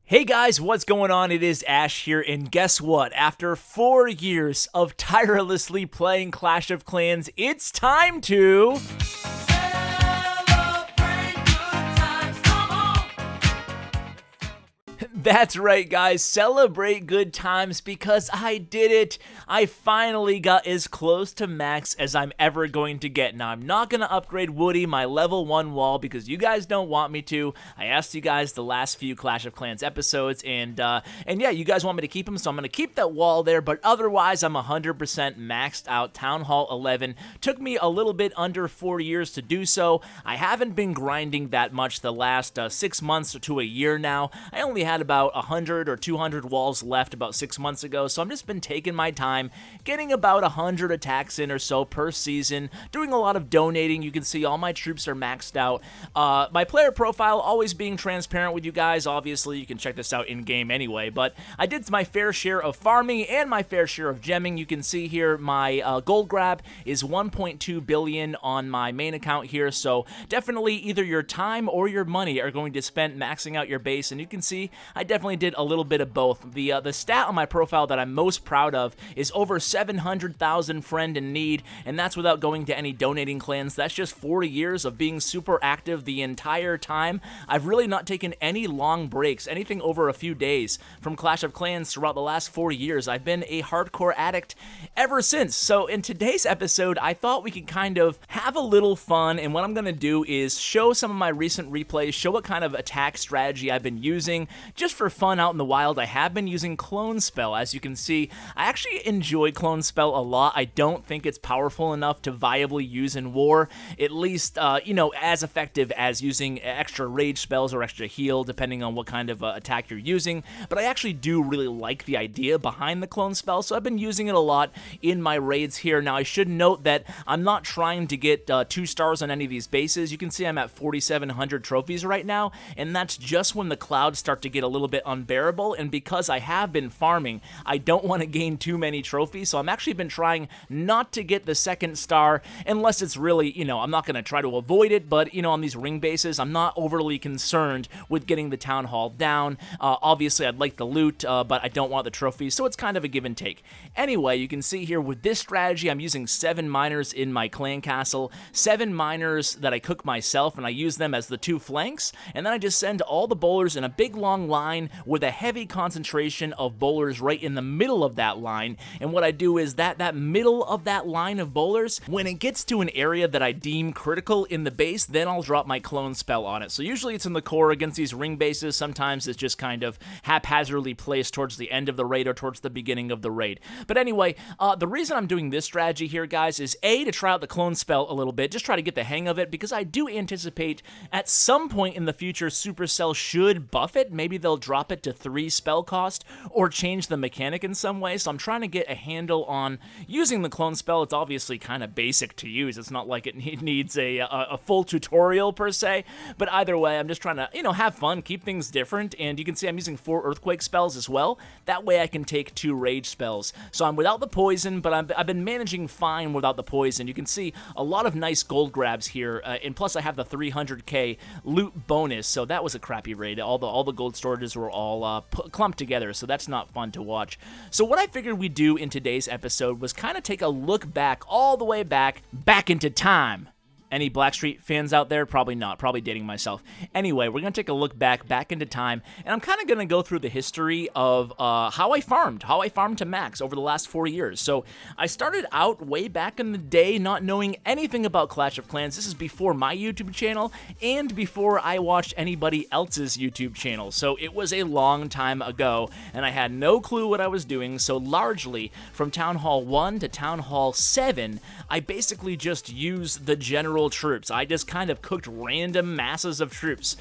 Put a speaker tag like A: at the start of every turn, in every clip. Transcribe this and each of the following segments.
A: Hey guys, what's going on? It is Ash here, and guess what? After 4 years of tirelessly playing Clash of Clans, it's time to... That's right, guys. Celebrate good times because I did it. I finally got as close to max as I'm ever going to get. Now, I'm not going to upgrade Woody, my level 1 wall, because you guys don't want me to. I asked you guys the last few Clash of Clans episodes, and yeah, you guys want me to keep them, so I'm going to keep that wall there, but otherwise, I'm 100% maxed out. Town Hall 11 took me a little bit under 4 years to do so. I haven't been grinding that much the last 6 months to a year now. I only had about 100 or 200 walls left about 6 months ago, so I've just been taking my time, getting about 100 attacks in or so per season, doing a lot of donating. You can see all my troops are maxed out. My player profile always being transparent with you guys. Obviously, you can check this out in-game anyway, but I did my fair share of farming and my fair share of gemming. You can see here my gold grab is 1.2 billion on my main account here, so definitely either your time or your money are going to spend maxing out your base, and you can see I definitely did a little bit of both. The stat on my profile that I'm most proud of is over 700,000 friend in need, and that's without going to any donating clans. That's just 40 years of being super active the entire time. I've really not taken any long breaks, anything over a few days from Clash of Clans throughout the last 4 years. I've been a hardcore addict ever since. So in today's episode, I thought we could kind of have a little fun, and what I'm going to do is show some of my recent replays, show what kind of attack strategy I've been using, just for fun out in the wild. I have been using Clone Spell. As you can see, I actually enjoy Clone Spell a lot. I don't think it's powerful enough to viably use in war, at least, as effective as using extra rage spells or extra heal, depending on what kind of attack you're using, but I actually do really like the idea behind the Clone Spell, so I've been using it a lot in my raids here. Now, I should note that I'm not trying to get 2 stars on any of these bases. You can see I'm at 4,700 trophies right now, and that's just when the clouds start to get a little bit unbearable, and because I have been farming, I don't want to gain too many trophies, so I'm actually been trying not to get the 2nd star unless it's really, I'm not going to try to avoid it, but, on these ring bases, I'm not overly concerned with getting the town hall down. Obviously, I'd like the loot, but I don't want the trophies, so it's kind of a give and take. Anyway, you can see here with this strategy, I'm using 7 miners in my clan castle, 7 miners that I cook myself, and I use them as the 2 flanks, and then I just send all the bowlers in a big long line with a heavy concentration of bowlers right in the middle of that line. And what I do is that middle of that line of bowlers, when it gets to an area that I deem critical in the base, then I'll drop my Clone Spell on it. So usually it's in the core against these ring bases. Sometimes it's just kind of haphazardly placed towards the end of the raid or towards the beginning of the raid. But anyway, the reason I'm doing this strategy here, guys, is A, to try out the Clone Spell a little bit, just try to get the hang of it, because I do anticipate at some point in the future Supercell should buff it. Maybe they'll drop it to 3 spell cost or change the mechanic in some way, so I'm trying to get a handle on using the Clone Spell. It's obviously kind of basic to use. It's not like it needs a full tutorial per se, but either way, I'm just trying to, have fun, keep things different, and you can see I'm using 4 Earthquake spells as well. That way I can take 2 Rage spells. So I'm without the poison, but I've been managing fine without the poison. You can see a lot of nice gold grabs here, and plus I have the 300k loot bonus, so that was a crappy raid. All the gold storages were all clumped together, so that's not fun to watch. So what I figured we'd do in today's episode was kind of take a look back, all the way back into time. Any Blackstreet fans out there? Probably not. Probably dating myself. Anyway, we're going to take a look back into time, and I'm kind of going to go through the history of how I farmed to max over the last 4 years. So I started out way back in the day not knowing anything about Clash of Clans. This is before my YouTube channel and before I watched anybody else's YouTube channel. So it was a long time ago, and I had no clue what I was doing. So largely from Town Hall 1 to Town Hall 7, I basically just used the general troops. I just kind of cooked random masses of troops,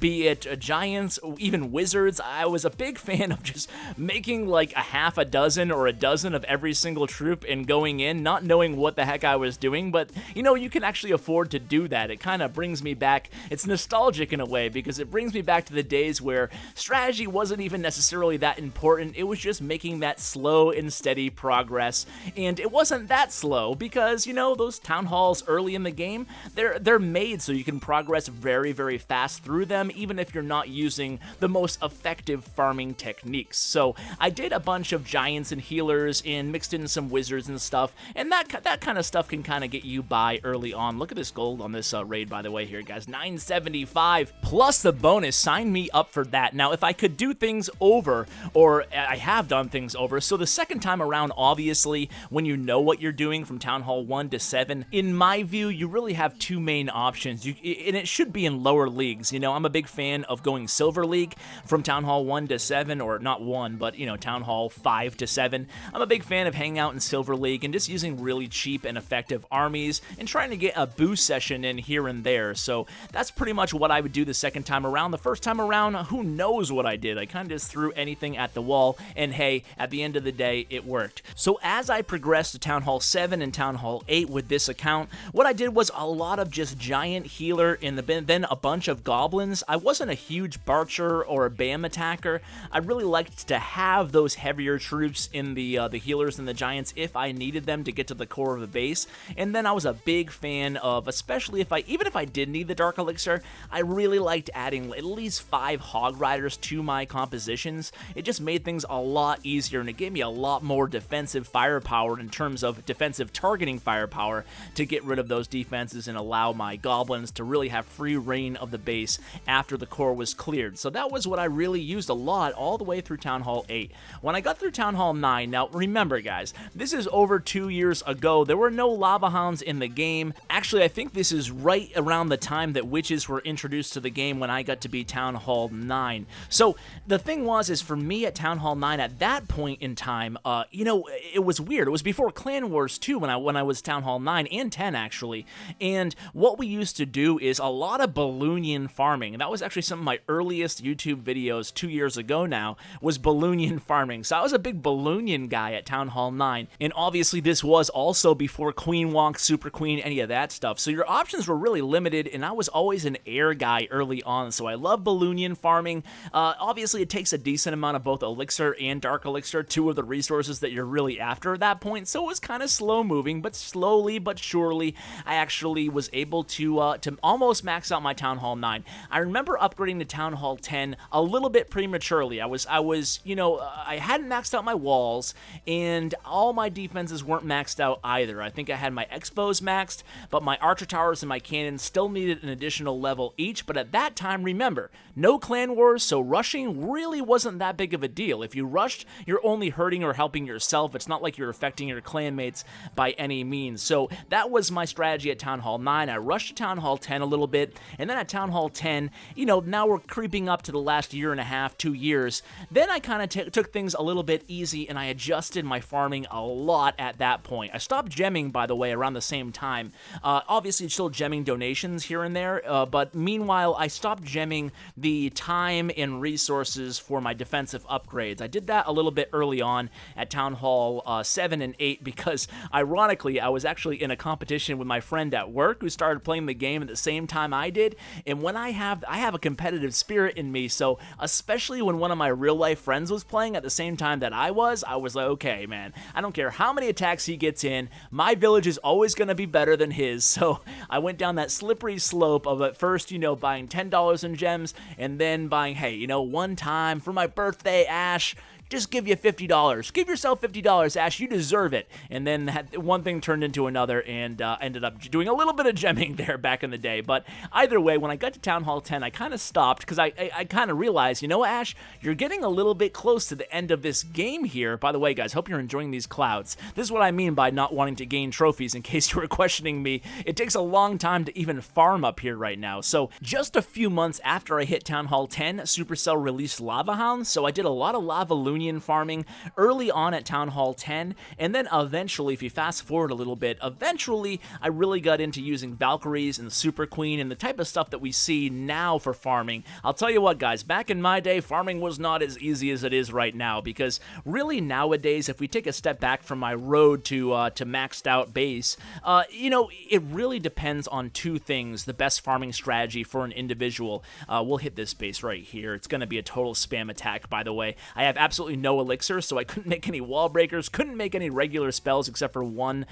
A: be it giants, even wizards. I was a big fan of just making like a half a dozen or a dozen of every single troop and going in, not knowing what the heck I was doing, but you can actually afford to do that. It kind of brings me back. It's nostalgic in a way, because it brings me back to the days where strategy wasn't even necessarily that important. It was just making that slow and steady progress, and it wasn't that slow because, those town halls early in the game game, they're made so you can progress very, very fast through them, even if you're not using the most effective farming techniques. So I did a bunch of giants and healers and mixed in some wizards and stuff, and that kind of stuff can kind of get you by early on. Look at this gold on this raid, by the way, here, guys. 975 plus the bonus. Sign me up for that. Now, if I could do things over, or I have done things over, so the second time around, obviously, when you know what you're doing from Town Hall 1 to 7, in my view, you really have two main options, and it should be in lower leagues. You know, I'm a big fan of going Silver League from Town Hall 1 to 7, or not 1, but, you know, Town Hall 5 to 7. I'm a big fan of hanging out in Silver League and just using really cheap and effective armies and trying to get a boost session in here and there. So that's pretty much what I would do the second time around. The first time around, who knows what I did? I kind of just threw anything at the wall, and hey, at the end of the day, it worked. So as I progressed to Town Hall 7 and Town Hall 8 with this account, what I did was a lot of just giant healer and then a bunch of goblins. I wasn't a huge Barcher or a BAM attacker. I really liked to have those heavier troops in the healers and the giants if I needed them to get to the core of the base. And then I was a big fan of, especially even if I did need the Dark Elixir, I really liked adding at least 5 Hog Riders to my compositions. It just made things a lot easier, and it gave me a lot more defensive firepower in terms of defensive targeting firepower to get rid of those defenses and allow my goblins to really have free reign of the base after the core was cleared. So that was what I really used a lot all the way through Town Hall 8. When I got through Town Hall 9, now remember guys, this is over 2 years ago. There were no Lava Hounds in the game. Actually, I think this is right around the time that witches were introduced to the game when I got to be Town Hall 9. So the thing is for me at Town Hall 9 at that point in time, you know, it was weird. It was before Clan Wars 2 when I was Town Hall 9 and 10 actually. And what we used to do is a lot of Balloonian farming. And that was actually some of my earliest YouTube videos 2 years ago now, was Balloonian farming. So I was a big Balloonian guy at Town Hall 9. And obviously this was also before Queen Walk, Super Queen, any of that stuff. So your options were really limited, and I was always an air guy early on. So I love Balloonian farming. Obviously it takes a decent amount of both Elixir and Dark Elixir, two of the resources that you're really after at that point. So it was kind of slow moving, but slowly but surely I actually was able to almost max out my Town Hall 9. I remember upgrading to Town Hall 10 a little bit prematurely. I was, you know, I hadn't maxed out my walls, and all my defenses weren't maxed out either. I think I had my Expos maxed, but my Archer Towers and my cannons still needed an additional level each. But at that time, remember, no Clan Wars, so rushing really wasn't that big of a deal. If you rushed, you're only hurting or helping yourself. It's not like you're affecting your clanmates by any means. So that was my strategy at Town Hall 9. I rushed to Town Hall 10 a little bit, and then at Town Hall 10, you know, now we're creeping up to the last year and a half, 2 years. Then I kind of took things a little bit easy, and I adjusted my farming a lot at that point. I stopped gemming, by the way, around the same time. Obviously, still gemming donations here and there, but meanwhile, I stopped gemming the time and resources for my defensive upgrades. I did that a little bit early on at Town Hall 7 and 8 because, ironically, I was actually in a competition with my friend at work who started playing the game at the same time I did, and when I have a competitive spirit in me, so especially when one of my real-life friends was playing at the same time that I was like, okay, man, I don't care how many attacks he gets in, my village is always going to be better than his. So I went down that slippery slope of at first, you know, buying $10 in gems, and then buying, hey, you know, one time for my birthday, Ash, just give you $50. Give yourself $50, Ash. You deserve it. And then one thing turned into another, and ended up doing a little bit of gemming there back in the day. But either way, when I got to Town Hall 10, I kind of stopped because I kind of realized, you know, Ash, you're getting a little bit close to the end of this game here. By the way, guys, hope you're enjoying these clouds. This is what I mean by not wanting to gain trophies, in case you were questioning me. It takes a long time to even farm up here right now. So just a few months after I hit Town Hall 10, Supercell released Lava Hounds, so I did a lot of Lava Loonian farming early on at Town Hall 10, and then eventually, if you fast forward a little bit, eventually I really got into using Valkyries and Super Queen and the type of stuff that we see now for farming. I'll tell you what, guys, back in my day, farming was not as easy as it is right now, because really nowadays, if we take a step back from my road to maxed out base, you know, it really depends on two things, the best farming strategy for an individual. We'll hit this base right here. It's going to be a total spam attack, by the way. I have absolutely absolutely no elixir, so I couldn't make any wall breakers, couldn't make any regular spells except for one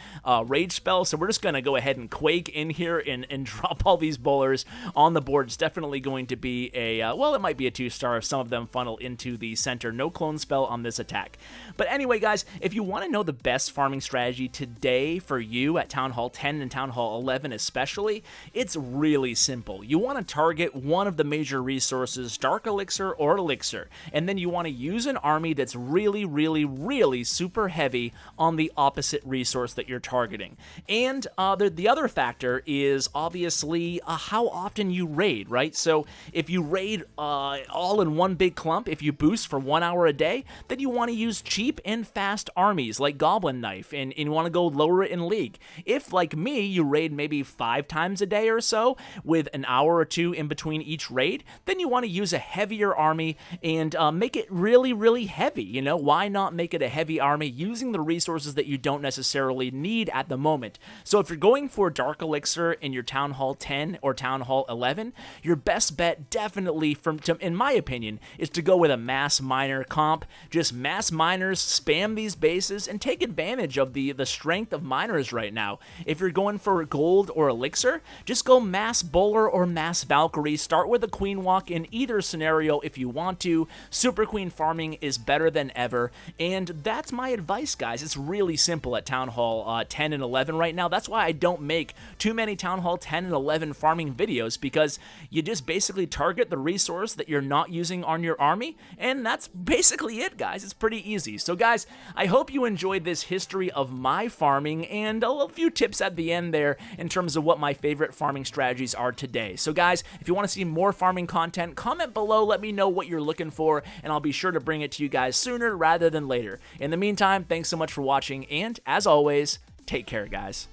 A: rage spell, so we're just going to go ahead and Quake in here and drop all these bowlers on the board. It's definitely going to be a, well, it might be a 2-star if some of them funnel into the center. No clone spell on this attack. But anyway, guys, if you want to know the best farming strategy today for you at Town Hall 10 and Town Hall 11 especially, it's really simple. You want to target one of the major resources, Dark Elixir or Elixir, and then you want to use an army that's really, really, really super heavy on the opposite resource that you're targeting. And the other factor is obviously how often you raid, right? So if you raid all in one big clump, if you boost for 1 hour a day, then you want to use cheap and fast armies like Goblin Knife, and you want to go lower it in League. If, like me, you raid maybe 5 times a day or so with an hour or two in between each raid, then you want to use a heavier army and make it really, really heavy. You know, why not make it a heavy army using the resources that you don't necessarily need at the moment? So if you're going for Dark Elixir in your Town Hall 10 or Town Hall 11, your best bet definitely, in my opinion, is to go with a mass miner comp. Just mass miners, spam these bases, and take advantage of the strength of miners right now. If you're going for gold or elixir, just go mass bowler or mass Valkyrie. Start with a queen walk in either scenario if you want to. Super queen farming is better than ever, and that's my advice, guys. It's really simple at Town Hall 10 and 11 right now. That's why I don't make too many Town Hall 10 and 11 farming videos, because you just basically target the resource that you're not using on your army, and that's basically it, guys. It's pretty easy. So guys, I hope you enjoyed this history of my farming and a few tips at the end there in terms of what my favorite farming strategies are today. So guys, if you want to see more farming content, comment below, let me know what you're looking for, and I'll be sure to bring it to you guys sooner rather than later. In the meantime, thanks so much for watching, and as always, take care, guys.